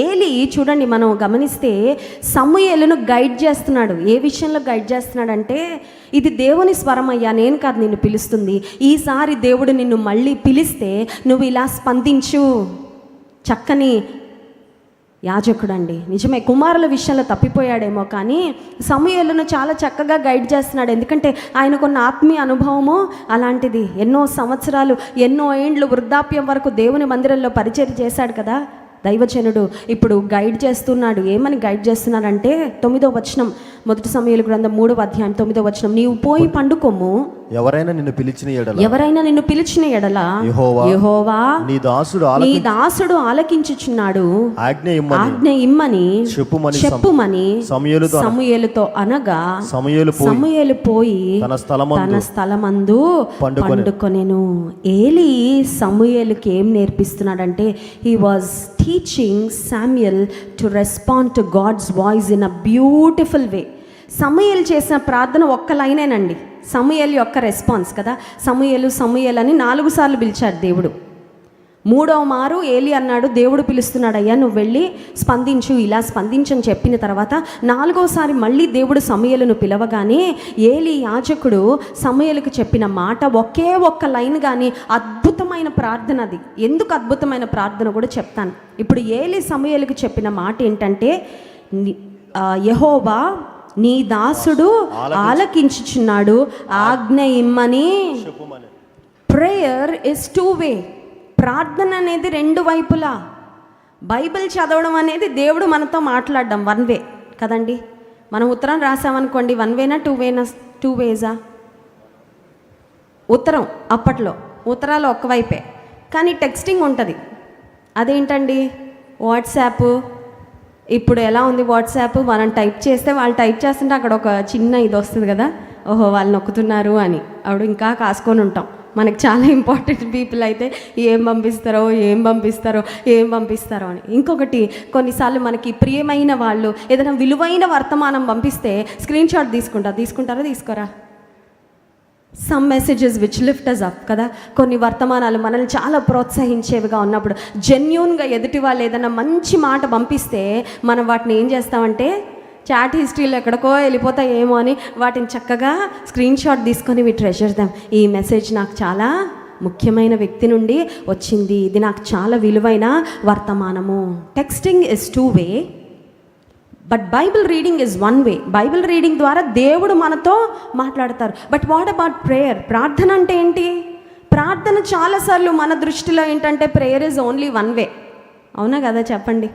ఏలీ చూడండి, మనం గమనిస్తే సమూయేలును గైడ్ చేస్తున్నాడు. ఏ విషయంలో గైడ్ చేస్తున్నాడంటే, ఇది దేవుని స్వరం అయ్యా, నేను కాదు నిన్ను పిలుస్తుంది, ఈసారి దేవుడు నిన్ను మళ్ళీ పిలిస్తే నువ్వు ఇలా స్పందించు. చక్కని యాజకుడండి, నిజమే కుమారుల విషయంలో తప్పిపోయాడేమో, కానీ సమూయేలును చాలా చక్కగా గైడ్ చేస్తున్నాడు. ఎందుకంటే ఆయనకున్న ఆత్మీయ అనుభవము అలాంటిది. ఎన్నో సంవత్సరాలు, ఎన్నో ఏండ్లు వృద్ధాప్యం వరకు దేవుని మందిరంలో పరిచర్య చేశాడు కదా దైవజనుడు. ఇప్పుడు గైడ్ చేస్తున్నాడు. ఏమని గైడ్ చేస్తున్నాడంటే 9వ వచనం, 1 సమూయేలు గ్రంథం 3వ అధ్యాయం 9వ వచనం, నీవు పోయి పండుకోము, ఎవరైనా నిన్ను పిలిచిన ఎడల యెహోవా నీ దాసుడు ఆలకించుచున్నాడు, ఆజ్ఞ ఇమ్మని చెప్పుమని సమూయేలుతో అనగా, సమూయేలు పోయి తన స్థలమందు పండుకొనెను. ఏలీ సమూయేలుకి ఏం నేర్పిస్తున్నాడంటే, he was teaching Samuel to respond to God's voice in a beautiful way. సమూయేలు చేసిన ప్రార్థన ఒక్క లైనేనండి, సమూయేలు యొక్క రెస్పాన్స్ కదా. సమూయేలు అని 4 సార్లు పిలిచాడు దేవుడు. 3వ మారు ఏలీ అన్నాడు, దేవుడు పిలుస్తున్నాడు అయ్యా, నువ్వు వెళ్ళి స్పందించు, ఇలా స్పందించని చెప్పిన తర్వాత 4వసారి మళ్ళీ దేవుడు సమూయేలును పిలవగానే ఏలీ యాజకుడు సమూయేలుకు చెప్పిన మాట ఒకే ఒక్క లైన్, కానీ అద్భుతమైన ప్రార్థన అది. ఎందుకు అద్భుతమైన ప్రార్థన కూడా చెప్తాను. ఇప్పుడు ఏలీ సమూయేలుకు చెప్పిన మాట ఏంటంటే, యెహోవా నీ దాసుడు ఆలకించుచున్నాడు, ఆజ్ఞ ఇమ్మని. ప్రేయర్ ఇస్ 2 వే. ప్రార్థన అనేది 2 వైపులా. బైబిల్ చదవడం అనేది దేవుడు మనతో మాట్లాడడం 1 వే కదండి. మనం ఉత్తరం రాసామనుకోండి, 1 వేనా 2 వేనా? 2 వేసా? ఉత్తరం అప్పట్లో ఉత్తరాలు ఒక్కవైపే, కానీ టెక్స్టింగ్ ఉంటుంది. అదేంటండి వాట్సాప్. ఇప్పుడు ఎలా ఉంది వాట్సాప్, మనం టైప్ చేస్తే వాళ్ళు టైప్ చేస్తుంటే అక్కడ ఒక చిన్న ఇది వస్తుంది కదా, ఓహో వాళ్ళు నొక్కుతున్నారు అని. అప్పుడు ఇంకా కాసుకొని ఉంటాం. మనకు చాలా ఇంపార్టెంట్ పీపుల్ అయితే ఏం పంపిస్తారో అని. ఇంకొకటి, కొన్నిసార్లు మనకి ప్రియమైన వాళ్ళు ఏదైనా విలువైన వర్తమానం పంపిస్తే స్క్రీన్ షాట్ తీసుకుంటారా తీసుకోరా? Some messages which lift us up కదా. కొన్ని వర్తమానాలు మనల్ని చాలా ప్రోత్సహించేవిగా ఉన్నప్పుడు, జెన్యూన్గా ఎదుటి వాళ్ళు ఏదైనా మంచి మాట పంపిస్తే మనం వాటిని ఏం చేస్తామంటే, చాట్ హిస్టరీలో ఎక్కడికో వెళ్ళిపోతాయేమో అని వాటిని చక్కగా స్క్రీన్ షాట్ తీసుకొని వి ట్రెజర్ దెమ్. ఈ మెసేజ్ నాకు చాలా ముఖ్యమైన వ్యక్తి నుండి వచ్చింది, ఇది నాకు చాలా విలువైన వర్తమానము. Texting is 2 way, but Bible reading is 1 way. Bible reading ద్వారా దేవుడు మనతో మాట్లాడతారు. But what about prayer? ప్రార్థన అంటే ఏంటి? ప్రార్థన చాలాసార్లు మన దృష్టిలో ఏంటంటే, ప్రేయర్ ఇస్ ఓన్లీ 1 వే. అవునా కదా, చెప్పండి.